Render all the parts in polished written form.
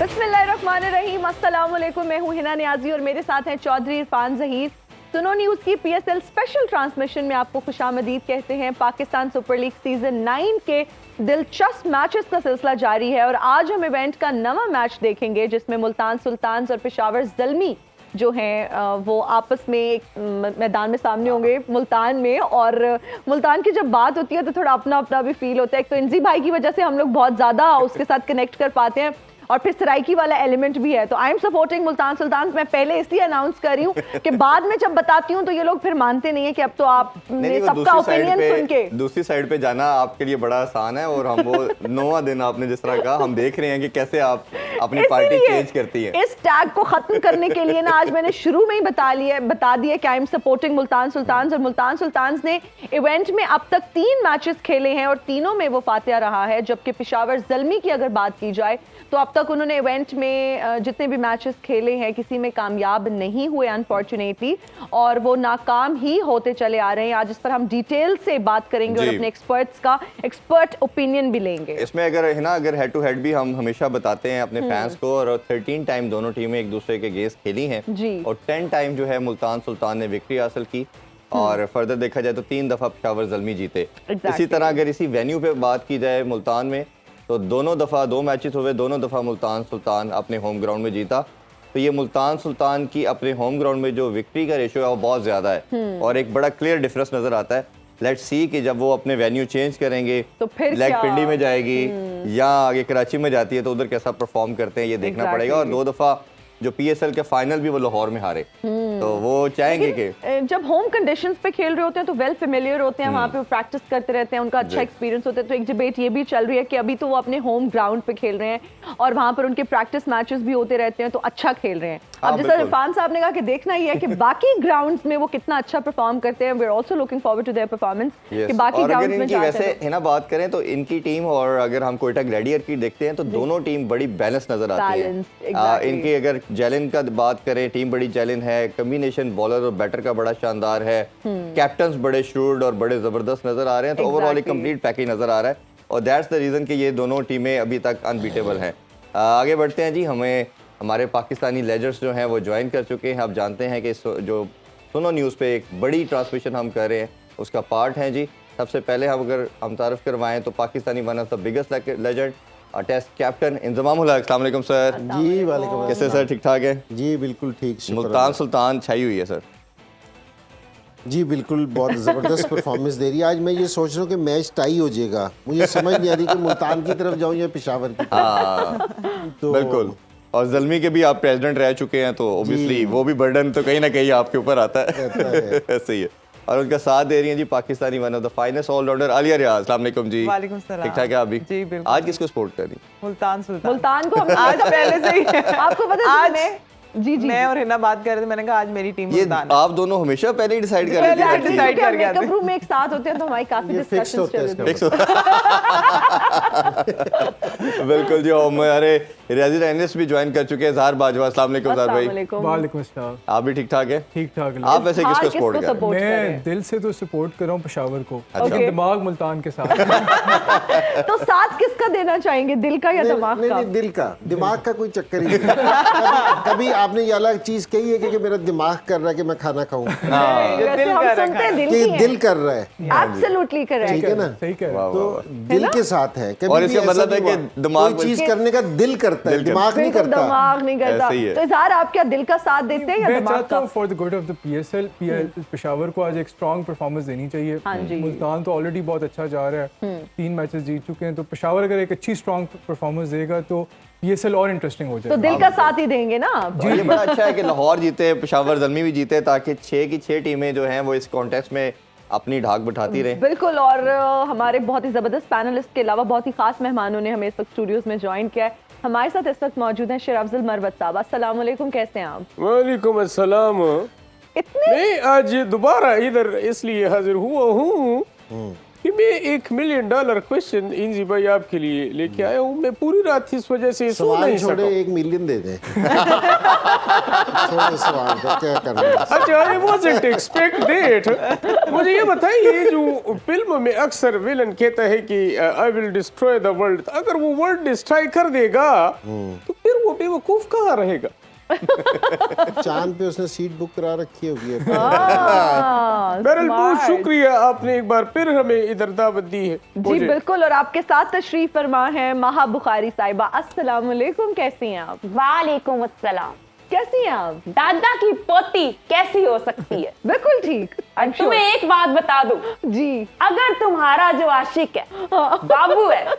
बिस्मिल्लाहिर्रहमानिर्रहीम, अस्सलाम वालेकुम। मैं हूं हिना नियाजी और मेरे साथ हैं चौधरी इरफान ज़हीर। सुनो न्यूज़ की PSL स्पेशल ट्रांसमिशन में आपको खुशामदीद कहते हैं। पाकिस्तान सुपर लीग सीजन 9 के दिलचस्प मैचेस का सिलसिला जारी है और आज हम इवेंट का नवा मैच देखेंगे जिसमें मुल्तान सुल्तान्स और पेशावर ज़ल्मी जो हैं वो आपस में एक मैदान में सामने होंगे मुल्तान में। और मुल्तान की जब बात होती है तो थोड़ा अपना अपना भी फील होता है। एक तो इंजी भाई की वजह से हम लोग बहुत ज़्यादा उसके साथ कनेक्ट कर पाते हैं और फिर सराइकी वाला एलिमेंट भी है। तो I am supporting Multan Sultan. मैं पहले इसलिए अनाउंस कर रही हूँ कि बाद में जब बताती हूँ तो ये लोग फिर मानते नहीं है कि अब तो आपने सबका ओपिनियन सुन के दूसरी साइड पे जाना आपके लिए बड़ा आसान है। और हम वो 9वां दिन आपने जिस तरह कहा, हम देख रहे हैं कि कैसे आप अपनी पार्टी चेंज करती है। इस टैग को खत्म करने के लिए ना आज मैंने शुरू में ही बता दिया कि I am supporting Multan Sultan. और मुल्तान सुल्तान ने इवेंट में अब तक 3 मैचेस खेले हैं और तीनों में वो फातिहा रहा है। जबकि पेशावर ज़ल्मी की अगर बात की जाए तो अब तक उन्होंने इवेंट में जितने भी मैचेस खेले हैं किसी में कामयाब नहीं हुए अनफॉर्चुनेटली, और वो नाकाम ही होते चले आ रहे हैं। आज इस पर हम डिटेल से बात करेंगे और अपने एक्सपर्ट्स का एक्सपर्ट ओपिनियन भी लेंगे। इसमें अगर हेड टू हेड भी हम हमेशा बताते हैं अपने फैंस को, और 13 टाइम दोनों टीमें एक दूसरे के अगेंस्ट खेली हैं और 10 टाइम जो है मुल्तान सुल्तान ने विक्ट्री हासिल की। और फर्दर देखा जाए तो 3 दफा पेशावर ज़ल्मी जीते। इसी तरह अगर इसी वेन्यू पे बात की जाए मुल्तान में तो दोनों दफ़ा 2 मैचेस हुए, दोनों दफ़ा मुल्तान सुल्तान अपने होम ग्राउंड में जीता। तो ये मुल्तान सुल्तान की अपने होम ग्राउंड में जो विक्ट्री का रेशियो है वो बहुत ज़्यादा है और एक बड़ा क्लियर डिफरेंस नज़र आता है। लेट्स सी कि जब वो अपने वेन्यू चेंज करेंगे तो फिर लेग पिंडी में जाएगी या आगे कराची में जाती है तो उधर कैसा परफॉर्म करते हैं ये देखना पड़ेगा। और 2 दफ़ा जो PSL के फाइनल भी वो लाहौर में हारे, तो वो चाहेंगे कि जब होम कंडीशंस पे खेल रहे होते हैं तो वेल फेमिलियर होते हैं, वहाँ पे वो प्रैक्टिस करते रहते हैं, उनका अच्छा एक्सपीरियंस होता है। तो एक डिबेट ये भी चल रही है कि अभी तो वो अपने होम ग्राउंड पे खेल रहे हैं और वहाँ पर उनके प्रैक्टिस मैचेस भी होते रहते हैं तो अच्छा खेल रहे हैं। अब जैसा इरफान साहब ने कहा कि देखना ही है कि बाकी ग्राउंड्स में वो कितना अच्छा परफॉर्म करते हैं। We are also looking forward to their performance कि बाकी ग्राउंड्स में वैसे है ना बात करें तो इनकी टीम और अगर हम कोयटा ग्लैडियर की देखते हैं तो दोनों टीम बड़ी बैलेंस नजर आती है। इनकी अगर जैलिन का बात करें, टीम बड़ी जैलिन है, कॉम्बिनेशन बॉलर और बैटर का बड़ा शानदार है, कैप्टन्स बड़े श्रूड और बड़े जबरदस्त नजर आ रहे हैं। तो ओवरऑल एक कंप्लीट पैकेज नजर आ रहा है और दैट्स द रीजन कि ये दोनों टीमें अभी तक अनबीटेबल हैं। आगे बढ़ते हैं जी। हमारे पाकिस्तानी लेजेंड्स जो हैं वो ज्वाइन कर चुके हैं। आप जानते हैं कि जो सुनो न्यूज़ पे एक बड़ी ट्रांसमिशन हम कर रहे हैं उसका पार्ट हैं जी। सबसे पहले हम तारुफ करवाएं तो Pakistani one of the biggest legend test captain Inzamam ul Haq. अस्सलाम वालेकुम सर। जी वालेकुम। कैसे सर? ठीक ठाक है जी बिल्कुल ठीक। मुल्तान सुल्तान छाई हुई है सर। जी बिल्कुल, बहुत ज़बरदस्त परफॉर्मेंस दे रही है। आज मैं ये सोच रहा हूँ कि मैच टाई हो जाएगा, मुझे समझ नहीं आ रही कि मुल्तान की तरफ जाऊँ या पेशावर की तरफ। तो बिल्कुल, और ज़ल्मी के भी आप प्रेसिडेंट रह चुके हैं तो ऑब्वियसली वो भी बर्डन तो कहीं ना कहीं आपके ऊपर आता है। ऐसे ही है। और उनका साथ दे रही हैं जी Pakistani one of the finest allrounder Aliya Riaz. अस्सलाम वालेकुम जी। वालेकुम सलाम। ठीक ठाक है आप भी? जी बिल्कुल। आज किसको सपोर्ट कर रही? मुल्तान को आज पहले से ही आपको पता है आज जी मैं और हिना बात कर रहे थे, मैंने कहा आज मेरी टीम मुल्तान है। आप दोनों हमेशा पहले ही डिसाइड कर लेते हैं। डिसाइड कर गया मेकअप रूम में एक साथ होते हैं तो हमारी काफी डिस्कशंस चलती हैं। बिल्कुल जी। हमारे रेजिडेंट एनालिस्ट भी ज्वाइन कर चुके हैं ज़हर बाजवा। अस्सलाम वालेकुम ज़हर भाई। वालेकुम अस्सलाम। आप भी ठीक ठाक है? ठीक ठाक। आप वैसे किसको सपोर्ट कर रहे हैं? मैं दिल से तो सपोर्ट कर रहा हूँ पेशावर को, दिमाग मुल्तान के साथ। तो साथ किसका देना चाहेंगे, दिल का या दिमाग का? नहीं, दिल का। दिमाग का कोई चक्कर ही नहीं। कभी आपने ये अलग चीज कही है कि मेरा दिमाग कर रहा है कि मैं खाना खाऊं, दिल कर रहा है। एब्सोल्युटली करेक्ट, ठीक है ना? सही कह रहे हैं। तो दिल के साथ है। और इसका मतलब है कि दिमाग कोई चीज करने का दिल करता है, दिमाग नहीं करता। दिमाग नहीं करता। तो इज़हार आप क्या दिल का साथ देते हैं या मैं दिमाग चाहता का? हूँ for the good of the PSL Peshawar को आज एक स्ट्रॉन्ग परफॉर्मेंस देनी चाहिए। मुल्तान तो ऑलरेडी बहुत अच्छा जा रहा है, 3 मैचेस जीत चुके हैं। तो पेशावर अगर एक अच्छी स्ट्रॉन्ग परफॉर्मेंस देगा तो PSL और इंटरेस्टिंग हो जाएगा। तो दिल का साथ ही देंगे ना आप? जी, ये बड़ा अच्छा है कि लाहौर जीते, पेशावर ज़ल्मी भी जीते, ताकि 6 की 6 टीमें जो हैं वो इस कॉन्टेस्ट में अपनी ढाक बिठाती रहें। बिल्कुल। और हमारे बहुत ही ज़बरदस्त पैनलिस्ट के अलावा बहुत ही खास मेहमानों ने हमें इस वक्त स्टूडियोज में ज्वाइन किया है। हमारे साथ इस वक्त मौजूद हैं शेर अफजल मरवत साहब। अस्सलाम वालेकुम, कैसे हैं आप? वालेकुम अस्सलाम। मैं आज दोबारा इधर इसलिए हाजिर हुआ हूँ कि मैं $1 मिलियन क्वेश्चन इंजी भाई आपके लिए लेके आया हूँ। मैं पूरी रात इस वजह से सो नहीं सका। 1 मिलियन दे दें। सवाल तो क्या करना है? अच्छा, आई वाज़न्ट एक्सपेक्ट दैट। मुझे ये बताइए, जो फिल्म में अक्सर विलन कहता है कि I will destroy the world, अगर वो वर्ल्ड डिस्ट्रॉय कर देगा तो फिर वो बेवकूफ कहाँ रहेगा। चांद पे उसने सीट बुक करा रखी होगी। बहरहाल बहुत शुक्रिया, आपने एक बार फिर हमें इधर दावत दी है। जी बिल्कुल, और आपके साथ तशरीफ फरमा है महा बुखारी साहिबा। अस्सलाम वालेकुम, कैसी हैं आप? वालेकुम अस्सलाम। कैसी हैं आप? दादा की पोती कैसी हो सकती है? बिल्कुल ठीक। I'm sure. तुम्हें एक बात बता दूं, जी, अगर तुम्हारा जो आशिक है बाबू है,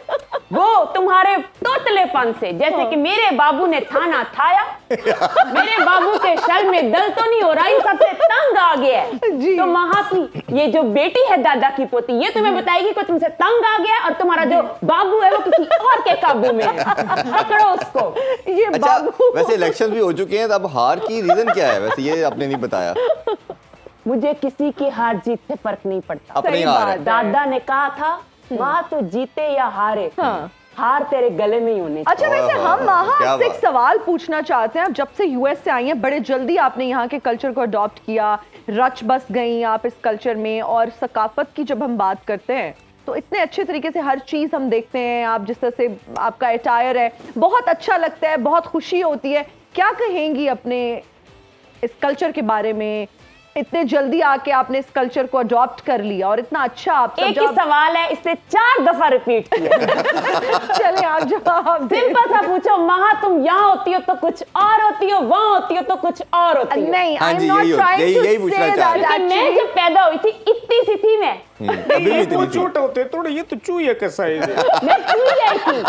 वो तुम्हारे तोतलेपन से, जैसे कि मेरे बाबू ने थाना थाया, मेरे बाबू के शल में दल तो नहीं हो रहा, इन सबसे तंग आ गया है, जी। तो महा की ये जो बेटी है दादा की पोती, ये तुम्हें बताएगी कि तुमसे तंग आ गया और तुम्हारा जो बाबू है वो किसी और के काबू में है। पकड़ो उसको। ये अच्छा, बाबू वैसे इलेक्शन भी हो चुके हैं, तो अब हार की रीजन क्या है? वैसे ये आपने नहीं बताया। मुझे किसी की हार जीत से फर्क नहीं पड़ता। अपनी सही हार बात है। है। दादा ने कहा था, माँ तो जीते या हारे, हाँ। हार तेरे गले में ही होनी चाहिए। अच्छा, वैसे हम महा क्या आपसे एक बात। सवाल पूछना चाहते हैं। अब जब से यूएस से आई हैं, बड़े जल्दी आपने यहाँ के कल्चर को अडॉप्ट किया, रच बस गई आप इस कल्चर में, और सकाफत की जब हम बात करते हैं तो इतने अच्छे तरीके से हर चीज़ हम देखते हैं। आप जिस तरह से आपका अटायर है, बहुत अच्छा लगता है, बहुत खुशी होती है। क्या कहेंगी अपने इस कल्चर के बारे में? इतने जल्दी आके आपने इस कल्चर को अडॉप्ट कर लिया और इतना अच्छा आप सब एक ही सवाल है, इसने 4 दफा रिपीट किया। चले आप जवाब दें। सिंपल सा पूछो, महा तुम यहाँ होती हो तो कुछ और होती हो, वहाँ होती हो तो कुछ और होती हो। नहीं, हाँ आई एम जी, नॉट यही ट्राइंग टू पूछना से चाह रही दैट कि मैं जब पैदा हुई थी इतनी सी थी मैं। अभी भी ये इतनी वो थी। छोटे होते थोड़े, ये तो चूहिया का साइज है। मैं चूहिया थी।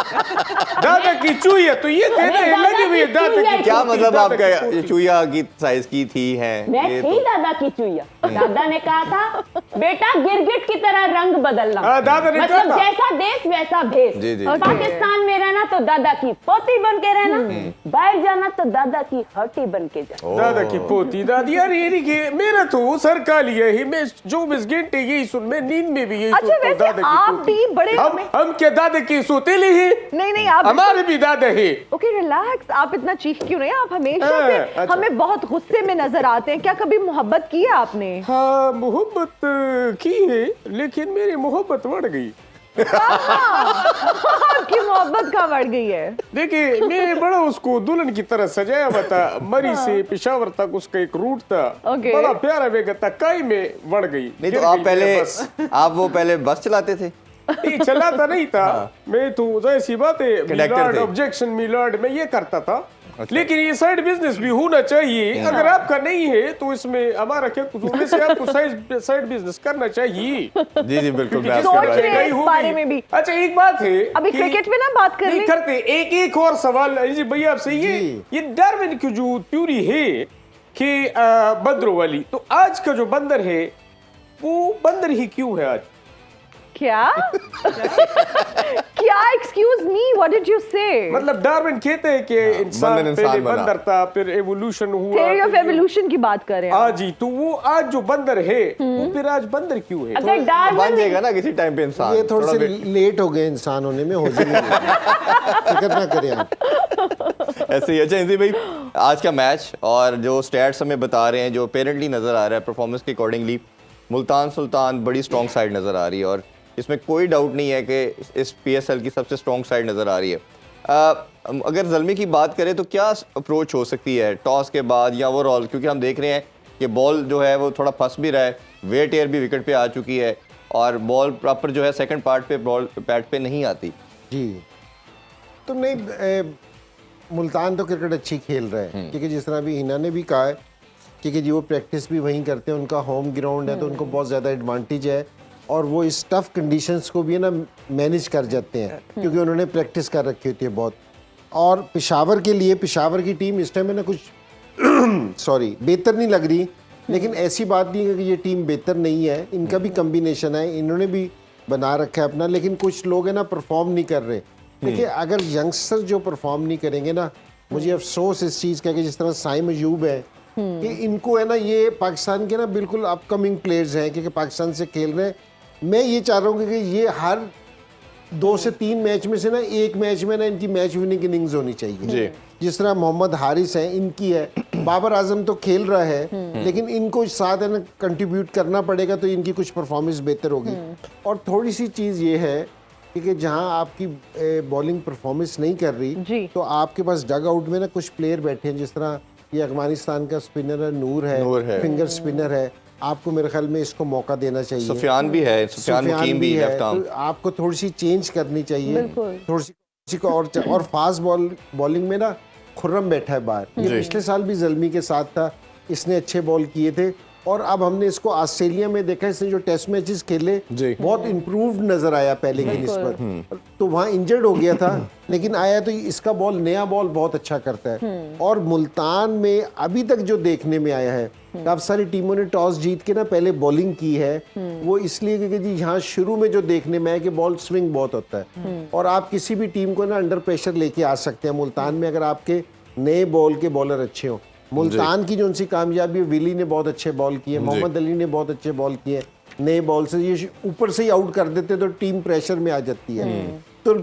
दादा की चूहिया तो ये कहना है दादा लगे हुए की दादा चूहिया की क्या पोती, मतलब दादा की आपका पोती। चूहिया की साइज की थी है? मैं ये थी तो दादा की चूहिया। दादा ने कहा था, बेटा गिरगिट की तरह रंग बदलना, हाँ, दादा ने कहा मतलब था। जैसा देश वैसा भेष। जी, जी, पाकिस्तान में रहना तो दादा की पोती बन के रहना, बाहर जाना तो दादा की हटी बन के जाना। दादा की पोती दादी, यार ये नहीं कि मेरा तो सर का लिया ही, मैं 24 घंटे यही सुन, मैं नींद में भी यही अच्छा, सुनता हूँ, वैसे दादा की आप पोती। भी बड़े हम क्या दादा की सोतेले हैं? नहीं आप हमारे भी दादा है। Okay, relax. आप इतना चीख क्यों रहे हैं? आप हमेशा हाँ, से अच्छा। हमें बहुत गुस्से में नजर आते हैं। क्या कभी मोहब्बत की है आपने? हाँ, मोहब्बत की है, लेकिन मेरी मोहब्बत बढ़ गई। आपकी मोहब्बत कहाँ बढ़ गई है? देखिए, मैं बड़ा उसको दुल्हन की तरह सजाया हुआ था। मरी से पेशावर तक उसका एक रूट था, ओके। बड़ा प्यारा बेगा था, कई में बढ़ गई। नहीं, गिर तो आप गई पहले मैं बस। आप वो पहले बस चलाते थे? नहीं, चलाता नहीं था। मैं तो जैसी बात है, कंडक्टर मिलाड, थे। ऑब्जेक्शन मिलाड, मैं ये करता था। अच्छा। लेकिन ये साइड बिजनेस भी होना चाहिए। अगर आपका नहीं है तो इसमें हमारा क्या कसूर? वैसे आपको साइड बिजनेस करना चाहिए। जी जी बिल्कुल, मैं सोच आपके रहे हैं बारे इस होगी। बारे में भी। अच्छा, एक बात है, अभी कि- क्रिकेट में ना बात कर नहीं लें। करते। एक और सवाल जी भैया आपसे, ये डार्विन की जो थ्योरी है कि बंदरों वाली, तो आज का जो बंदर है वो बंदर ही क्यों है आज? क्या? क्या? Excuse me, what did you से? मतलब डार्विन कहते हैं कि इंसान बंदर इंसान पहले बना। बंदर था, फिर एवोल्यूशन हुआ, थ्योरी ऑफ फिर- एवोल्यूशन की बात कर रहे हैं आप। हाँ जी, तो वो आज जो बंदर है वो फिर आज बंदर क्यों है? अगर बन डार्विन जाएगा ना किसी टाइम पे इंसान। ये थोड़े थोड़ा से bit- लेट हो गए इंसान होने में, हो जाएंगे। फिक्र ना करें आप। ऐसे ही। अच्छा इंजी भाई, आज का मैच और जो स्टैट्स हमें बता रहे हैं, जो अपेरेंटली नज़र आ रहा है परफॉर्मेंस के अकॉर्डिंगली, मुल्तान सुल्तान बड़ी स्ट्रॉन्ग साइड नज़र आ रही है और इसमें कोई डाउट नहीं है कि इस PSL की सबसे स्ट्रॉन्ग साइड नज़र आ रही है। अगर ज़ल्मी की बात करें तो क्या अप्रोच हो सकती है टॉस के बाद या ओवरऑल, क्योंकि हम देख रहे हैं कि बॉल जो है वो थोड़ा फंस भी रहा है, वेट एयर भी विकेट पे आ चुकी है और बॉल प्रॉपर जो है सेकंड पार्ट पे बॉल पैड पे नहीं आती। जी, तो नहीं, मुल्तान तो क्रिकेट अच्छी खेल रहा है, क्योंकि जिस तरह अभी हिना ने भी कहा है, क्योंकि जी वो प्रैक्टिस भी वहीं करते हैं, उनका होम ग्राउंड है, तो उनको बहुत ज़्यादा एडवांटेज है और वो इस टफ कंडीशंस को भी है ना मैनेज कर जाते हैं, क्योंकि उन्होंने प्रैक्टिस कर रखी होती है बहुत। और पेशावर के लिए, पेशावर की टीम इस टाइम है ना कुछ सॉरी बेहतर नहीं लग रही, लेकिन ऐसी बात नहीं है कि ये टीम बेहतर नहीं है, इनका भी कम्बिनेशन है, इन्होंने भी बना रखा है अपना, लेकिन कुछ लोग है ना परफॉर्म नहीं कर रहे। देखिए, अगर यंगस्टर जो परफॉर्म नहीं करेंगे ना, मुझे अफसोस इस चीज़ का कि जिस तरह साइम अयूब है, कि इनको है ना, ये पाकिस्तान के ना बिल्कुल अपकमिंग प्लेयर्स हैं, क्योंकि पाकिस्तान से खेल रहे हैं। मैं ये चाह रहा हूँ कि ये हर 2 से 3 मैच में से ना एक मैच में ना इनकी मैच विनिंग इनिंग्स होनी चाहिए। जिस तरह मोहम्मद हारिस है, इनकी है, बाबर आजम तो खेल रहा है, लेकिन इनको साथ है ना कंट्रीब्यूट करना पड़ेगा, तो इनकी कुछ परफॉर्मेंस बेहतर होगी। और थोड़ी सी चीज़ ये है क्योंकि जहां आपकी बॉलिंग परफॉर्मेंस नहीं कर जी। रही तो आपके पास डग आउट में ना कुछ प्लेयर बैठे हैं, जिस तरह ये अफगानिस्तान का स्पिनर है, नूर है, फिंगर स्पिनर है। आपको मेरे ख्याल में इसको मौका देना चाहिए। सुफियान भी है, सुफियान मुकीम भी है, लेफ्ट आर्म। तो आपको थोड़ी सी चेंज करनी चाहिए, थोड़ी सी को और फास्ट बॉलिंग में ना खुर्रम बैठा है बाहर। ये पिछले साल भी ज़ल्मी के साथ था, इसने अच्छे बॉल किए थे और अब हमने इसको ऑस्ट्रेलिया में देखा, इसने जो टेस्ट मैचेस खेले बहुत इम्प्रूव्ड नजर आया पहले की निस्बत। तो वहाँ इंजर्ड हो गया था लेकिन आया तो इसका बॉल, नया बॉल बहुत अच्छा करता है। और मुल्तान में अभी तक जो देखने में आया है, काफी सारी टीमों ने टॉस जीत के ना पहले बॉलिंग की है, वो इसलिए क्योंकि जी यहाँ शुरू में जो देखने में आया कि बॉल स्विंग बहुत होता है और आप किसी भी टीम को ना अंडर प्रेशर लेके आ सकते हैं मुल्तान में, अगर आपके नए बॉल के बॉलर अच्छे हों। मुल्तान की जो उनसी कामयाबी है, विली ने बहुत अच्छे बॉल किए, मोहम्मद अली ने बहुत अच्छे बॉल किए, नए बॉल से ये ऊपर से ही आउट कर देते तो टीम प्रेशर में आ जाती है। तो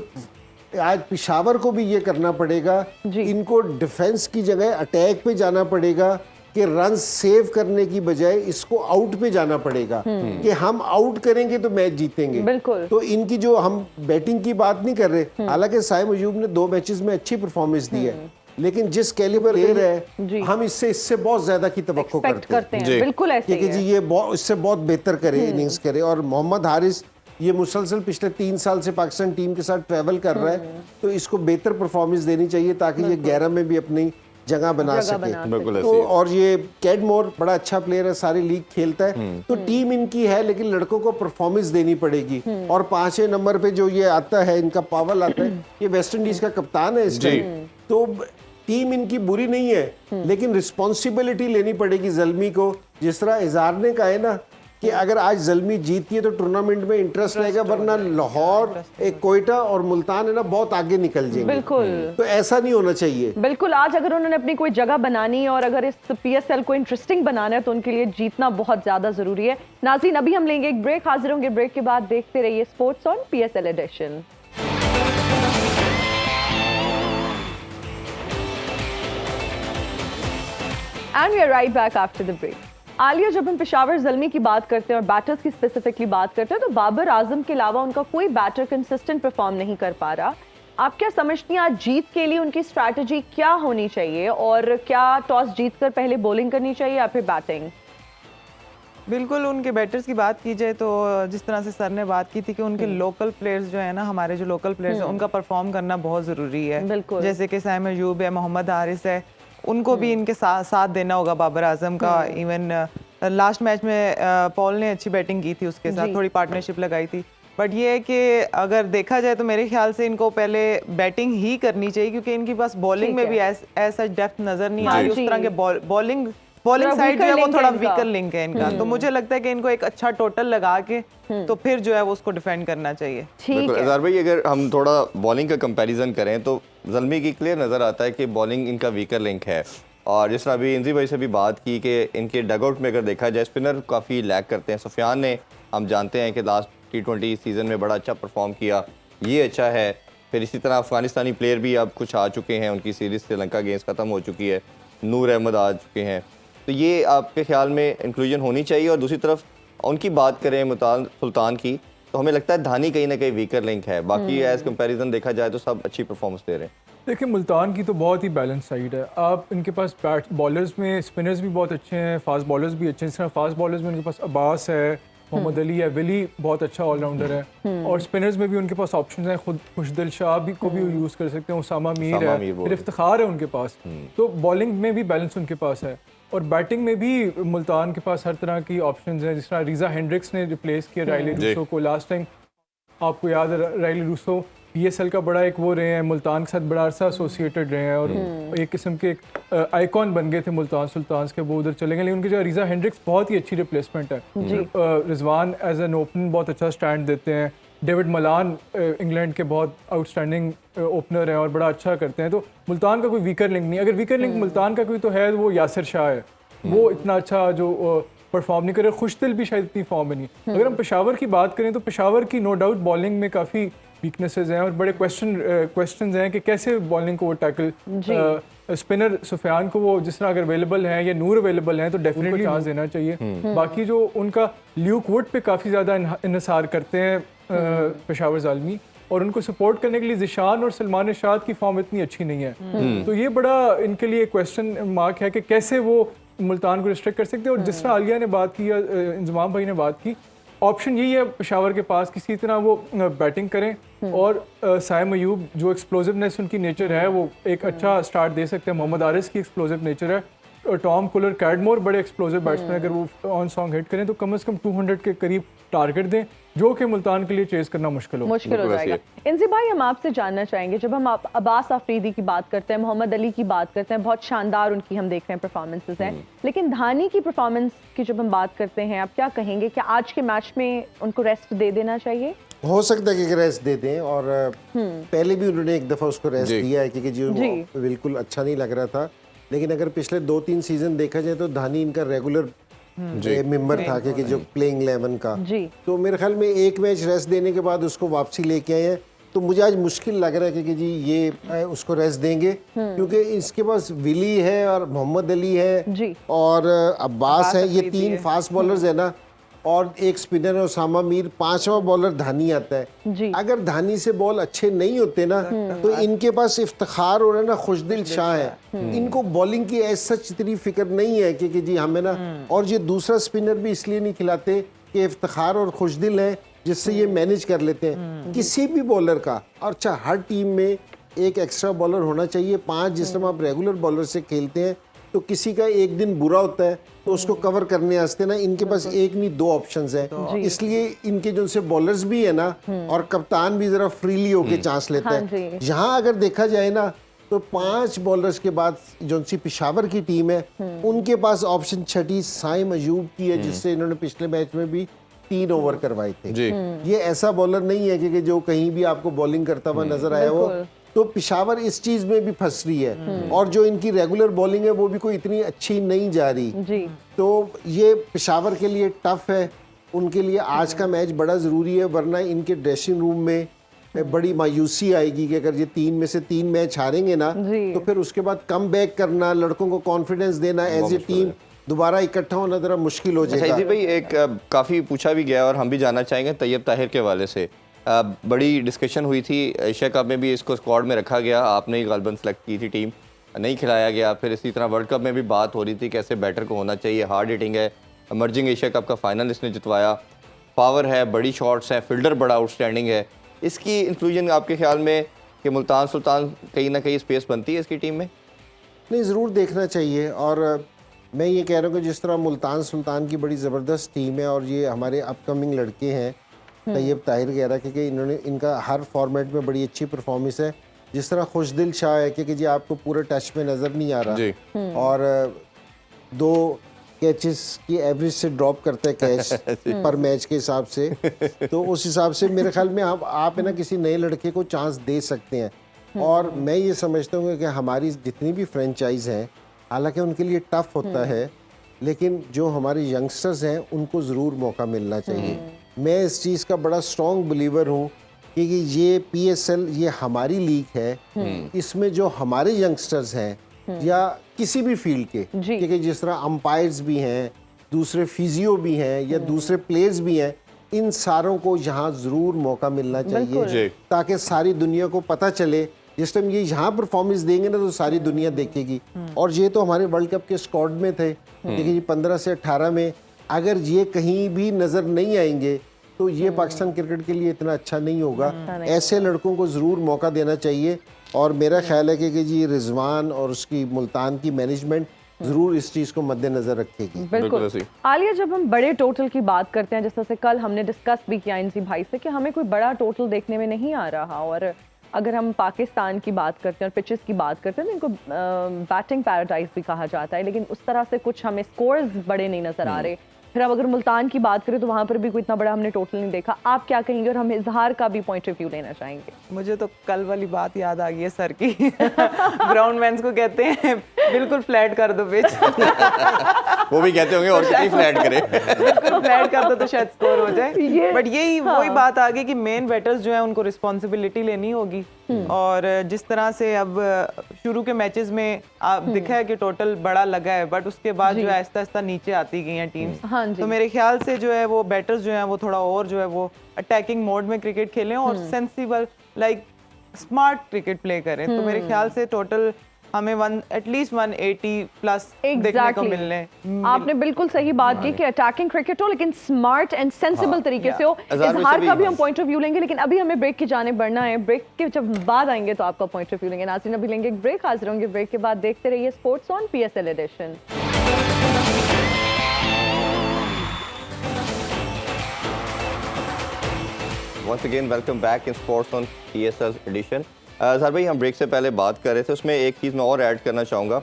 आज पेशावर को भी ये करना पड़ेगा, इनको डिफेंस की जगह अटैक पे जाना पड़ेगा कि रन सेव करने की बजाय इसको आउट पे जाना पड़ेगा कि हम आउट करेंगे तो मैच जीतेंगे। बिल्कुल। तो इनकी जो हम बैटिंग की बात नहीं कर रहे, हालांकि साइम अयूब ने 2 मैचेस में अच्छी परफॉर्मेंस दी है, लेकिन जिस कैलिबर ले रहे हैं हम इससे बहुत ज्यादा की तवक्को करते हैं। बिल्कुल ऐसे ही कि है। जी ये इससे बहुत बेहतर करे, इनिंग्स करे। और मोहम्मद हारिस ये मुसलसल पिछले 3 साल से पाकिस्तान टीम के साथ ट्रैवल कर रहा है, तो इसको बेहतर परफॉर्मेंस देनी चाहिए ताकि ये 11 में भी अपनी जगह बना सके। तो और ये कैडमोर बड़ा अच्छा प्लेयर है, सारी लीग खेलता है, तो टीम इनकी है लेकिन लड़कों को परफॉर्मेंस देनी पड़ेगी। और 5वें नंबर पे जो ये आता है, इनका पावल आता है, ये वेस्ट इंडीज का कप्तान है इस टाइम। तो टीम इनकी बुरी नहीं है लेकिन रिस्पॉन्सिबिलिटी लेनी पड़ेगी ज़ल्मी को। जिस तरह इज़हार ने कहा है ना कि अगर आज ज़ल्मी जीतती है तो टूर्नामेंट में इंटरेस्ट रहेगा, वरना लाहौर, एक कोयटा और मुल्तान है ना बहुत आगे निकल जाएंगे। बिल्कुल। तो ऐसा नहीं होना चाहिए। बिल्कुल, आज अगर उन्होंने अपनी कोई जगह बनानी है और अगर इस पीएसएल को इंटरेस्टिंग बनाना है तो उनके लिए जीतना बहुत ज्यादा जरूरी है। नाज़रीन, अभी हम लेंगे एक ब्रेक, हाजिर होंगे ब्रेक के बाद। देखते रहिए sports on PSL edition. And we are right back after the break. Alia, जब हम पेशावर ज़ल्मी की बात करते हैं और बैटर्स की स्पेसिफिकली बात करते हैं तो बाबर आजम के अलावा उनका कोई बैटर कंसिस्टेंट परफॉर्म नहीं कर पा रहा। आप क्या समझती हैं आज जीत के लिए उनकी स्ट्रैटेजी क्या होनी चाहिए, और क्या टॉस जीतकर पहले बॉलिंग करनी चाहिए या फिर बैटिंग? बिल्कुल, उनके बैटर्स की बात की जाए तो जिस तरह से सर ने बात की थी कि उनके लोकल प्लेयर्स जो है ना, हमारे जो लोकल प्लेयर्स हैं उनका परफॉर्म करना बहुत ज़रूरी है। बिल्कुल। जैसे कि साइम अयूब है, मोहम्मद हारिस है, उनको भी इनके साथ देना होगा बाबर आजम का। इवन लास्ट मैच में पॉल ने अच्छी बैटिंग की थी, उसके साथ थोड़ी पार्टनरशिप लगाई थी। बट ये है कि अगर देखा जाए तो मेरे ख्याल से इनको पहले बैटिंग ही करनी चाहिए, क्योंकि इनके पास बॉलिंग में भी ऐसा डेप्थ नजर नहीं आ रही। उस तरह के बॉलिंग साइड जो है वो थोड़ा वीकर लिंक है इनका। तो मुझे लगता है कि इनको एक अच्छा टोटल लगा के तो फिर जो है वो उसको डिफेंड करना चाहिए। ठीक है अज़हर भाई, अगर हम थोड़ा बॉलिंग का कंपैरिजन करें तो ज़ल्मी की क्लियर नज़र आता है कि बॉलिंग इनका वीकर लिंक है। और जिस तरह अभी इंजी भाई से भी बात की कि इनके डगआउट में अगर देखा जाए स्पिनर काफ़ी लैग करते हैं। सुफियान ने, हम जानते हैं कि लास्ट T20 सीज़न में बड़ा अच्छा परफॉर्म किया, ये अच्छा है। फिर इसी तरह अफगानिस्तानी प्लेयर भी अब कुछ आ चुके हैं, उनकी सीरीज़ श्रीलंका गेम्स ख़त्म हो चुकी है, नूर अहमद आ चुके हैं। तो ये आपके ख्याल में इंक्लूजन होनी चाहिए। और दूसरी तरफ उनकी बात करें मुल्तान सुल्तान की, तो हमें लगता है धानी कहीं ना कहीं वीकर लिंक है। बाकी एज कंपैरिजन देखा जाए तो सब अच्छी परफॉर्मेंस दे रहे हैं। देखिए, मुल्तान की तो बहुत ही बैलेंस साइड है। आप इनके पास बॉलर्स में स्पिनर्स भी बहुत अच्छे हैं, फास्ट बॉलर्स भी अच्छे हैं। जिस तरह फास्ट बॉलर्स में उनके पास अब्बास है, मोहम्मद अली है, विली बहुत अच्छा ऑलराउंडर है। और स्पिनर्स में भी उनके पास ऑप्शंस हैं, खुद खुशदिल शाह भी को भी यूज़ कर सकते हैं, उसामा मीर है, फिर इफ्तिखार है उनके पास। तो बॉलिंग में भी बैलेंस उनके पास है और बैटिंग में भी मुल्तान के पास हर तरह की ऑप्शंस हैं। जिस तरह रीज़ा हेंड्रिक्स ने रिप्लेस किया राइली रूसो को लास्ट टाइम, आपको याद है राइली रूसो PSL का बड़ा एक वो रहे हैं, मुल्तान के साथ बड़ा अरसा एसोसिएटेड रहे हैं और एक किस्म के आइकॉन बन गए थे मुल्तान सुल्तान्स के, वो उधर चले गए। लेकिन उनकी जो रीज़ा हेंड्रिक्स बहुत ही अच्छी रिप्लेसमेंट है। रिजवान एज एन ओपनर बहुत अच्छा स्टैंड देते हैं। डेविड मलान इंग्लैंड के बहुत आउटस्टैंडिंग ओपनर हैं और बड़ा अच्छा करते हैं। तो मुल्तान का कोई वीकर लिंक नहीं। अगर वीकर लिंक मुल्तान का कोई तो है वो यासिर शाह है, वो इतना अच्छा जो परफॉर्म नहीं करे। खुशदिल भी शायद इतनी फॉर्म में नहीं। अगर हम पेशावर की बात करें तो पेशावर की नो डाउट बॉलिंग में काफ़ी वीकनेसेस हैं और बड़े क्वेश्चंस हैं कि कैसे बॉलिंग को वो टैकल। स्पिनर सुफियान को वो जिस तरह अगर अवेलेबल हैं या नूर अवेलेबल हैं तो डेफिनेटली चांस देना चाहिए। बाकी जो उनका ल्यूक वुड पे काफ़ी ज़्यादा इन्हिसार करते हैं पेशावर ज़ालमी, और उनको सपोर्ट करने के लिए ज़िशान और सलमान इरशाद की फॉर्म इतनी अच्छी नहीं है। तो ये बड़ा इनके लिए क्वेश्चन मार्क है कि कैसे वो मुल्तान को रिस्ट्रिक्ट कर सकते हैं। और जिस तरह आलिया ने बात की या इंजमाम भाई ने बात की, ऑप्शन यही है पेशावर के पास किसी तरह वो बैटिंग करें और साइम अयूब जो एक्सप्लोजिवनेस उनकी नेचर है वो एक अच्छा स्टार्ट दे सकते हैं। मोहम्मद आरिस की एक्सप्लोजिव नेचर है और टॉम कुलर, कैडमोर बड़े एक्सप्लोजिव बैट्समैन, अगर वो ऑन सॉन्ग हिट करें तो कम से कम 200 के करीब टारगेट दें, जो कि मुल्तान के लिए चेस करना मुश्किल हो जाएगा। इंजी भाई, हम आपसे जानना चाहेंगे, जब हम अब्बास आफरीदी की बात करते हैं, मोहम्मद अली की बात करते हैं, बहुत शानदार उनकी हम देख रहे हैं परफॉर्मेंसेस हैं, लेकिन धानी की परफॉर्मेंस की जब हम बात करते हैं, आप क्या कहेंगे कि आज के मैच में उनको रेस्ट दे देना चाहिए? हो सकता है कि रेस्ट दे दें, और पहले भी उन्होंने एक दफ़ा उसको रेस्ट दिया है क्योंकि जो बिल्कुल अच्छा नहीं लग रहा था। लेकिन अगर पिछले 2-3 सीजन देखा जाए तो धानी इनका रेगुलर मेंबर था क्योंकि जो प्लेइंग 11 का, तो मेरे ख्याल में एक मैच रेस्ट देने के बाद उसको वापसी लेके आए हैं। तो मुझे आज मुश्किल लग रहा है क्योंकि जी ये उसको रेस्ट देंगे क्योंकि इसके पास विली है और मोहम्मद अली है और अब्बास है, ये 3 फास्ट बॉलर्स है ना, और एक स्पिनर है उसामा मीर, 5वां बॉलर धानी आता है। अगर धानी से बॉल अच्छे नहीं होते ना तो इनके पास इफ्तिखार और है ना खुशदिल शाह है, इनको बॉलिंग की ऐसा इतनी फिक्र नहीं है कि जी हमें ना, और ये दूसरा स्पिनर भी इसलिए नहीं खिलाते कि इफ्तिखार और खुशदिल है जिससे ये मैनेज कर लेते हैं किसी भी बॉलर का। और अच्छा, हर टीम में एक एक्स्ट्रा बॉलर होना चाहिए, 5 जिस समय आप रेगुलर बॉलर से खेलते हैं तो किसी का एक दिन बुरा होता है तो उसको कवर करने वास्ते ना इनके पास एक नहीं 2 ऑप्शंस हैं, इसलिए इनके जो से बॉलर्स भी है ना और कप्तान भी जरा फ्रीली होके चांस लेता है। यहाँ अगर देखा जाए ना तो 5 बॉलर्स के बाद जो सी पेशावर की टीम है उनके पास ऑप्शन छठी साइम अयूब की है, जिससे इन्होंने पिछले मैच में भी 3 ओवर करवाए थे। ये ऐसा बॉलर नहीं है कि जो कहीं भी आपको बॉलिंग करता हुआ नजर आया हो। तो पेशावर इस चीज में भी फंस रही है और जो इनकी रेगुलर बॉलिंग है वो भी कोई इतनी अच्छी नहीं जा रही। तो ये पेशावर के लिए टफ है, उनके लिए आज का मैच बड़ा ज़रूरी है, वरना इनके ड्रेसिंग रूम में बड़ी मायूसी आएगी कि अगर ये 3 में से 3 मैच हारेंगे ना तो फिर उसके बाद कम बैक करना, लड़कों को कॉन्फिडेंस देना, एज ए टीम दोबारा इकट्ठा होना जरा मुश्किल हो जाएगा। जी भाई, एक काफ़ी पूछा भी गया और हम भी जानना चाहेंगे तैयब ताहिर के हवाले से। बड़ी डिस्कशन हुई थी, एशिया कप में भी इसको स्क्वाड में रखा गया, आपने ही गालबन सेलेक्ट की थी टीम, नहीं खिलाया गया। फिर इसी तरह वर्ल्ड कप में भी बात हो रही थी कैसे बैटर को होना चाहिए, हार्ड हिटिंग है, इमर्जिंग एशिया कप का फाइनल इसने जितवाया, पावर है, बड़ी शॉट्स हैं, फील्डर बड़ा आउटस्टैंडिंग है। इसकी इंक्लूजन आपके ख्याल में कि मुल्तान सुल्तान कहीं ना कहीं स्पेस बनती है इसकी टीम में? नहीं, ज़रूर देखना चाहिए। और मैं ये कह रहा हूँ कि जिस तरह मुल्तान सुल्तान की बड़ी ज़बरदस्त टीम है और ये हमारे अपकमिंग लड़के हैं, तैयब ताहिर कह रहा है कि इन्होंने इनका हर फॉर्मेट में बड़ी अच्छी परफॉर्मेंस है। जिस तरह खुशदिल शाह है कि जी आपको पूरे टच में नज़र नहीं आ रहा और 2 कैचेस की एवरेज से ड्रॉप करता है कैच पर मैच के हिसाब से, तो उस हिसाब से मेरे ख्याल में आप है ना किसी नए लड़के को चांस दे सकते हैं। और मैं ये समझता हूँ कि हमारी जितनी भी फ्रेंचाइज हैं, हालांकि उनके लिए टफ होता है, लेकिन जो हमारे यंगस्टर्स हैं उनको ज़रूर मौका मिलना चाहिए। मैं इस चीज़ का बड़ा स्ट्रॉन्ग बिलीवर हूँ कि ये PSL ये हमारी लीग है, इसमें जो हमारे यंगस्टर्स हैं या किसी भी फील्ड के, क्योंकि जिस तरह अंपायर्स भी हैं, दूसरे फिजियो भी हैं या दूसरे प्लेयर्स भी हैं, इन सारों को यहाँ ज़रूर मौका मिलना चाहिए ताकि सारी दुनिया को पता चले। जिस टाइम ये यहाँ परफॉर्मेंस देंगे ना तो सारी दुनिया देखेगी। और ये तो हमारे वर्ल्ड कप के स्क्वाड में थे, क्योंकि 15 से 18 में अगर ये कहीं भी नज़र नहीं आएंगे तो ये पाकिस्तान क्रिकेट के लिए इतना अच्छा नहीं होगा। ऐसे लड़कों को ज़रूर मौका देना चाहिए और मेरा ख्याल है कि जी रिजवान और उसकी मुल्तान की मैनेजमेंट ज़रूर इस चीज़ को मद्देनज़र रखेगी। बिल्कुल। आलिया, जब हम बड़े टोटल की बात करते हैं, जैसे कल हमने डिस्कस भी किया इनसी भाई से कि हमें कोई बड़ा टोटल देखने में नहीं आ रहा, और अगर हम पाकिस्तान की बात करते हैं और पिचेस की बात करते हैं तो इनको बैटिंग पैराडाइज भी कहा जाता है, लेकिन उस तरह से कुछ हमें स्कोर्स बड़े नहीं नज़र आ रहे। फिर अब अगर मुल्तान की बात करें तो वहाँ पर भी कोई इतना बड़ा हमने टोटल नहीं देखा। आप क्या कहेंगे और हम इजहार का भी पॉइंट ऑफ व्यू लेना चाहेंगे? मुझे तो कल वाली बात याद आ गई है सर की। ग्राउंड मैंस को कहते हैं बिल्कुल फ्लैट कर दो पिच। वो भी कहते होंगे और कितनी फ्लैट करे। बिल्कुल फ्लैट कर दो तो शायद स्कोर हो जाए। बट यही हाँ। वही बात आ गई कि मेन बैटर्स जो है उनको रिस्पॉन्सिबिलिटी लेनी होगी। और जिस तरह से अब शुरू के मैचेस में आप दिखा है कि टोटल बड़ा लगा है, बट उसके बाद जो है आहिस्ता आहिस्ता नीचे आती गई हैं टीम्स। हाँ जी। तो मेरे ख्याल से जो है वो बैटर्स जो है वो थोड़ा और जो है वो अटैकिंग मोड में क्रिकेट खेलें और sensible like smart cricket play करें। तो मेरे ख्याल से टोटल हमें एटलीस्ट 180 प्लस देखने को मिलने। आपने बिल्कुल सही बात की कि अटैकिंग क्रिकेट हो लेकिन स्मार्ट एंड सेंसिबल तरीके से हो। अज़हर भाई इजहार से का भी भी हम पॉइंट ऑफ व्यू लेंगे, लेकिन अभी हमें ब्रेक की जाने बढ़ना है। ब्रेक के जब बाद आएंगे तो आपका पॉइंट ऑफ व्यू लेंगे। नाज़रीन अभी लेंगे एक ब्रेक, हाजिर होंगे ब्रेक के बाद। देखते रहिए sports on PSL edition. Once again, welcome back in Sports on PSL edition. Sir भाई हम ब्रेक से पहले बात कर रहे थे, उसमें एक चीज़ मैं और ऐड करना चाहूँगा।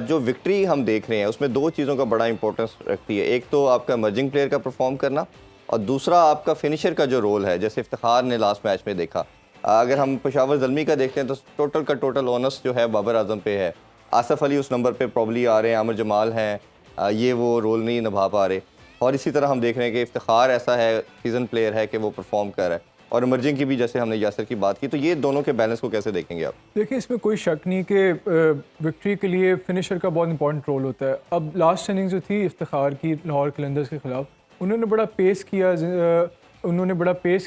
जो विक्ट्री हम देख रहे हैं उसमें दो चीज़ों का बड़ा इंपॉर्टेंस रखती है। एक तो आपका इमर्जिंग प्लेयर का परफॉर्म करना और दूसरा आपका फिनिशर का जो रोल है, जैसे इफ्तिखार ने लास्ट मैच में देखा। अगर हम पेशावर ज़ल्मी का देखते हैं तो टोटल का टोटल ओनस जो है बाबर आजम पे है। आसफ अली उस नंबर पे प्रॉब्ली आ रहे हैं, आमिर जमाल हैं, ये वो रोल नहीं निभा पा रहे। और इसी तरह हम देख रहे हैं कि इफ्तिखार ऐसा है सीजन प्लेयर है कि वो परफॉर्म कर रहा है, और इमर्जिंग की भी जैसे हमने यासर की बात की। तो ये दोनों के बैलेंस को कैसे देखेंगे आप? देखिए इसमें कोई शक नहीं कि विक्ट्री के लिए फिनिशर का बहुत इंपॉर्टेंट रोल होता है। अब लास्ट इनिंग्स जो थी इफ्तिखार की लाहौर कलंदर्स के खिलाफ, उन्होंने बड़ा पेस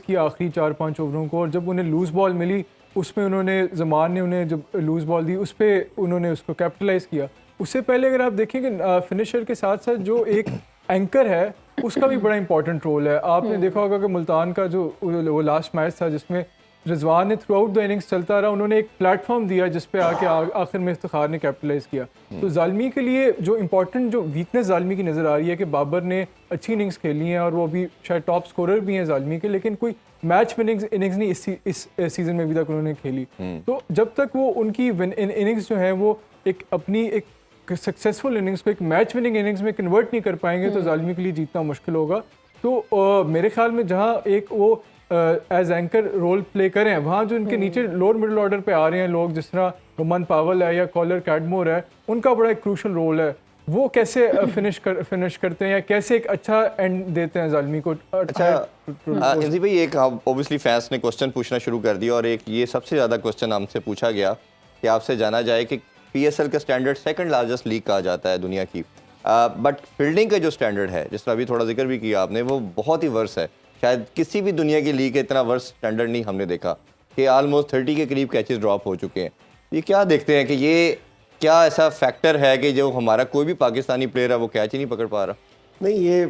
किया आखिरी 4-5 ओवरों को, और जब उन्हें लूज़ बॉल मिली उसमें उन्होंने जमान ने उन्हें जब लूज़ बॉल दी उस पर उन्होंने उसको कैपिटलाइज़ किया। उससे पहले अगर आप देखें कि फिनिशर के साथ साथ जो एक एंकर है उसका भी बड़ा इंपॉर्टेंट रोल है। आपने देखा होगा कि मुल्तान का जो वो लास्ट मैच था जिसमें रिजवान ने थ्रू आउट द इनिंग्स चलता रहा, उन्होंने एक प्लेटफॉर्म दिया जिस पे आके आखिर में इफ्तिखार ने कैपिटलाइज किया। तो ज़ालमी के लिए जो इंपॉर्टेंट जो वीकनेस ज़ालमी की नज़र आ रही है कि बाबर ने अच्छी इनिंग्स खेली हैं और वो भी शायद टॉप स्कोरर भी हैं ज़ालमी के, लेकिन कोई मैच विनिंग इनिंग्स नहीं इस सीज़न में अभी तक उन्होंने खेली। तो जब तक वो उनकी इनिंग्स जो है वो एक अपनी एक सक्सेसफुल इनिंग्स को एक मैच विनिंग इनिंग्स में कन्वर्ट नहीं कर पाएंगे तो ज़ालमी के लिए जीतना मुश्किल होगा। तो मेरे ख्याल में जहाँ एक वो एज एंकर रोल प्ले करें, वहाँ जो इनके नीचे लोअर मिडिल ऑर्डर पे आ रहे हैं लोग, जिस तरह रोमन पावल है या कॉलर कैडमोर है, उनका बड़ा एक क्रूशल रोल है। वो कैसे फिनिश करते हैं या कैसे एक अच्छा एंड देते हैं ज़ालमी को। अच्छा इंजी भाई, एक ऑब्वियसली फैंस ने क्वेश्चन पूछना शुरू कर दिया और एक ये सबसे ज़्यादा क्वेश्चन हमसे पूछा गया कि आपसे जाना जाए कि PSL का स्टैंडर्ड सेकंड लार्जेस्ट लीग कहा जाता है दुनिया की, बट फील्डिंग का जो स्टैंडर्ड है जिसका अभी थोड़ा जिक्र भी किया आपने, वो बहुत ही वर्स है। शायद किसी भी दुनिया की लीग के इतना वर्स स्टैंडर्ड नहीं हमने देखा कि ऑलमोस्ट 30 के करीब कैचेस ड्रॉप हो चुके हैं। ये क्या देखते हैं कि ये क्या ऐसा फैक्टर है कि जो हमारा कोई भी पाकिस्तानी प्लेयर है वो कैच ही नहीं पकड़ पा रहा? नहीं, ये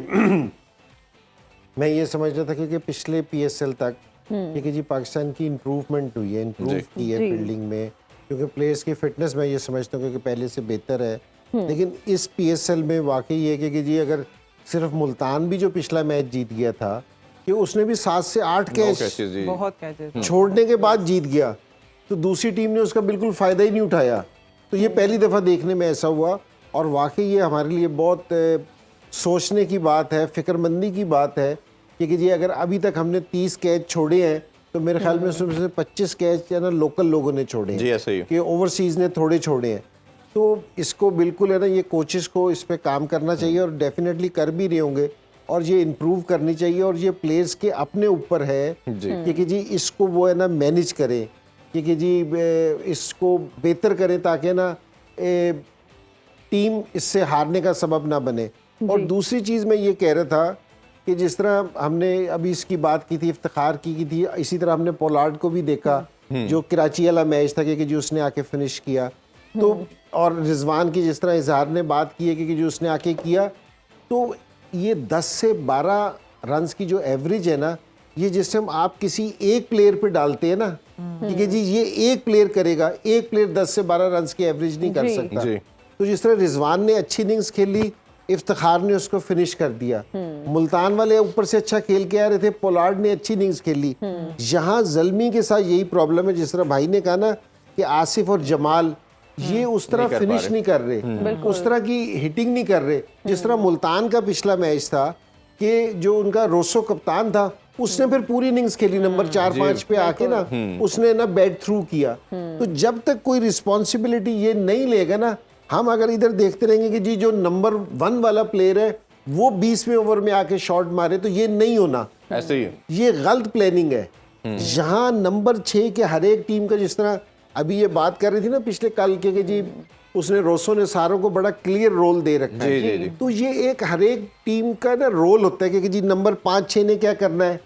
मैं ये समझ रहा था क्योंकि पिछले PSL तक क्योंकि जी पाकिस्तान की इम्प्रूवमेंट हुई है, इम्प्रूव की है फील्डिंग में, क्योंकि प्लेयर्स की फिटनेस मैं ये समझता हूँ कि पहले से बेहतर है। लेकिन इस PSL में वाकई ये कि जी अगर सिर्फ मुल्तान भी जो पिछला मैच जीत गया था कि उसने भी 7 से 8 कैच बहुत कैचेस छोड़ने के बाद जीत गया, तो दूसरी टीम ने उसका बिल्कुल फ़ायदा ही नहीं उठाया। तो ये पहली दफ़ा देखने में ऐसा हुआ और वाकई ये हमारे लिए बहुत सोचने की बात है, फ़िक्रमंदी की बात है कि जी अगर अभी तक हमने 30 कैच छोड़े हैं तो मेरे ख्याल में उसमें से 25 कैच या ना लोकल लोगों ने छोड़े हैं, जी ऐसे ही कि ओवरसीज़ ने थोड़े छोड़े हैं। तो इसको बिल्कुल है ना, ये कोचेस को इस पे काम करना चाहिए और डेफिनेटली कर भी रहे होंगे, और ये इम्प्रूव करनी चाहिए और ये प्लेयर्स के अपने ऊपर है कि जी इसको वो है ना मैनेज करें, कि जी इसको बेहतर करें ताकि ना टीम इससे हारने का सबब ना बने। और दूसरी चीज़ मैं ये कह रहा था कि जिस तरह हमने अभी इसकी बात की थी, इफ्तिखार की थी, इसी तरह हमने पोलार्ड को भी देखा जो कराची वाला मैच था कि जो उसने आके फिनिश किया। तो और रिजवान की जिस तरह इजहार ने बात की है कि जो उसने आके किया, तो ये 10 से 12 रन्स की जो एवरेज है ना, ये जिस टाइम आप किसी एक प्लेयर पे डालते हैं ना कि जी ये एक प्लेयर करेगा, एक प्लेयर 10 से 12 रन्स की एवरेज नहीं कर सकता। तो जिस तरह रिजवान ने अच्छी इनिंग्स खेली, इफ्तिखार ने उसको फिनिश कर दिया, मुल्तान वाले ऊपर से अच्छा खेल के आ रहे थे, पोलार्ड ने अच्छी इनिंग्स खेली। यहाँ ज़ल्मी के साथ यही प्रॉब्लम है, जिस तरह भाई ने कहा ना कि आसिफ और जमाल ये उस तरह फिनिश नहीं कर रहे, उस तरह की हिटिंग नहीं कर रहे। जिस तरह मुल्तान का पिछला मैच था कि जो उनका रोसो कप्तान था उसने फिर पूरी इनिंग्स खेली, नंबर 4-5 पे आके ना उसने ना बैट थ्रू किया। तो जब तक कोई रिस्पॉन्सिबिलिटी ये नहीं लेगा ना हम अगर इधर देखते रहेंगे कि जी जो नंबर 1 वाला प्लेयर है वो 20वें ओवर में आके शॉट मारे, तो ये नहीं होना, ऐसे ही ये गलत प्लानिंग है। यहाँ नंबर 6 के हर एक टीम का, जिस तरह अभी ये बात कर रही थी ना पिछले कल के कि जी उसने रोसो ने सारों को बड़ा क्लियर रोल दे रखा है, जी, जी। तो ये एक हर एक टीम का ना रोल होता है कि जी नंबर 5-6 ने क्या करना है,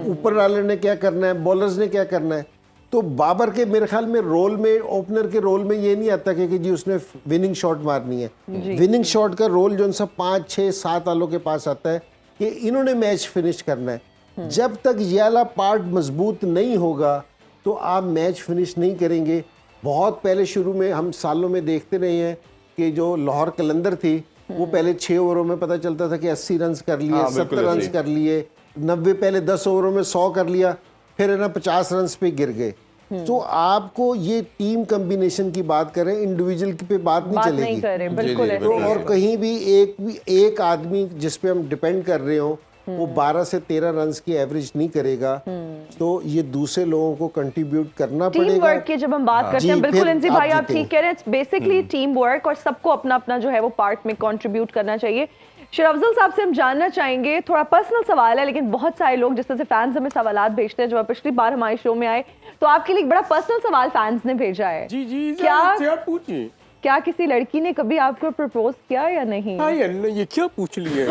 ऊपर वाले ने क्या करना है, बॉलर्स ने क्या करना है। तो बाबर के मेरे ख्याल में रोल में, ओपनर के रोल में ये नहीं आता कि जी उसने विनिंग शॉट मारनी है। विनिंग शॉट का रोल जो सब 5, 6, 7 वालों के पास आता है कि इन्होंने मैच फिनिश करना है। जब तक ये वाला पार्ट मजबूत नहीं होगा तो आप मैच फिनिश नहीं करेंगे। बहुत पहले शुरू में हम सालों में देखते रहे हैं कि जो लाहौर कलंदर थी वो पहले 6 ओवरों में पता चलता था कि 80 रन कर लिए, हाँ, 70 बिल्कुल रन ऐसे ही। कर लिए, 90 पहले 10 ओवरों में 100 कर लिया, फिर है ना 50 रन पे गिर गए। तो आपको ये टीम कॉम्बिनेशन की बात करें, इंडिविजुअल पे बात नहीं बात चलेगी। नहीं कर रहे, बिल्कुल जी, ऐसे तो ही और है। कहीं भी एक आदमी जिस पे हम डिपेंड कर रहे हो वो 12 से 13 रन की एवरेज नहीं करेगा, तो ये दूसरे लोगों को कंट्रीब्यूट करना टीम पड़ेगा। वर्क की जब हम बात करते जी, हैं, बिल्कुल फिर इंजी आप भाई आप जीतेंगे। ठीक कह रहे हैं, इट्स बेसिकली टीम वर्क और सबको अपना अपना जो है वो पार्ट में कंट्रीब्यूट करना चाहिए। शेरअफजल साहब से हम जानना चाहेंगे, थोड़ा पर्सनल सवाल है लेकिन बहुत सारे लोग जिस तरह से फैंस हमें सवालात भेजते हैं, जब आप पिछली बार हमारे शो में आए तो आपके लिए एक बड़ा पर्सनल सवाल फैंस ने भेजा है। जी जी, क्या से आप पूछिए। क्या किसी लड़की ने कभी आपको प्रपोज किया या नहीं? हाँ या नहीं, ये क्या पूछ लिया?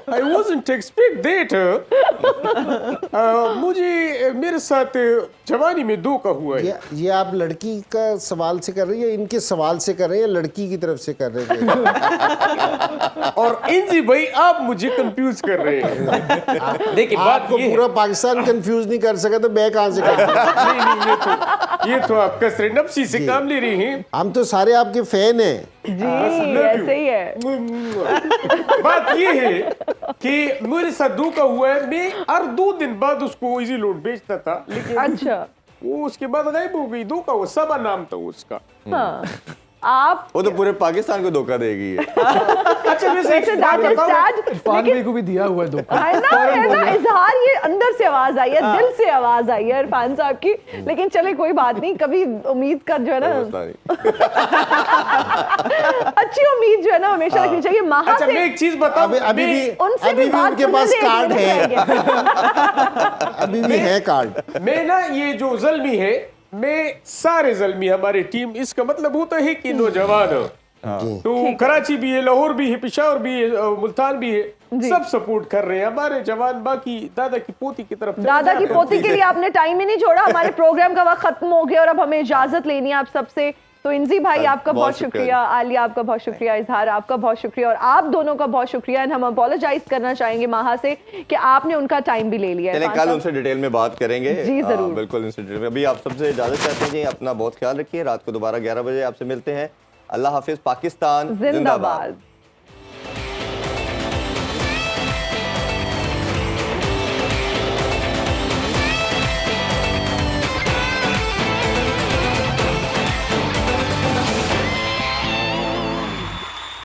I wasn't expect that. मुझे मेरे साथ जवानी में 2 का हुआ है। ये आप लड़की का सवाल से कर रहे हैं या इनके सवाल से कर रहे हैं या लड़की की तरफ से कर रहे हैं? और इंजी भाई आप मुझे कंफ्यूज कर रहे हैं। देखिए बात आपको ये है, पूरा पाकिस्तान कंफ्यूज नहीं कर सका तो मैं कहां से कर सकता? नहीं ये तो आप कसरे नफ्सी से काम ले रही हैं। हम तो सारे आपके फैन हैं। जी ऐसे ही है। बात ये है कि मेरे साथ 2 का हुआ है। मैं हर 2 दिन बाद उसको इजी लोड बेचता था, लेकिन अच्छा, वो उसके बाद गायब हो गई। 2 का वो सबा नाम था उसका। हाँ आप वो तो पूरे पाकिस्तान को धोखा देगी है। अच्छा वैसे एक वैसे बात that is बताऊं? sad, इरफान लेकिन भाई को भी दिया हुआ है धोखा। है ना इजहार, ये अंदर से आवाज आई है, दिल से आवाज आई है इरफान साहब की। लेकिन चले कोई बात नहीं, कभी उम्मीद कर जो है ना, अच्छी उम्मीद जो है ना हमेशा रखनी चाहिए। महा अच्छा मैं से एक चीज बताऊं, अभी भी उनसे अभी भी बात उनके सुनने पास देंगे, कार्ड नहीं है, जाएंगे। अभी भी है कार्ड। मैं ना ये जो जल्मी है, मैं सारे जल्मी हमारे टीम, इसका मतलब होता है कि नौजवान हो। तो कराची भी है, लाहौर भी है, पेशावर भी है, मुल्तान भी है, सब सपोर्ट कर रहे हैं हमारे जवान। बाकी दादा की पोती की तरफ दादा की पोती के लिए आपने टाइम ही नहीं छोड़ा। हमारे प्रोग्राम का वक्त खत्म हो गया और अब हमें इजाजत लेनी है आप सबसे। तो इंजी भाई आपका बहुत शुक्रिया, आलिया आपका बहुत शुक्रिया, इजहार आपका बहुत शुक्रिया और आप दोनों का बहुत शुक्रिया। एंड हम अपोलोजाइज करना चाहेंगे माहा से कि आपने उनका टाइम भी ले लिया है। चलें कल उनसे डिटेल में बात करेंगे। जी, जरूर। बिल्कुल उनसे डिटेल में। अभी आप सबसे इजाजत चाहते हैं जी, अपना बहुत ख्याल रखिए। रात को दोबारा 11 बजे आपसे मिलते हैं। अल्लाह हाफिज। पाकिस्तान जिंदाबाद।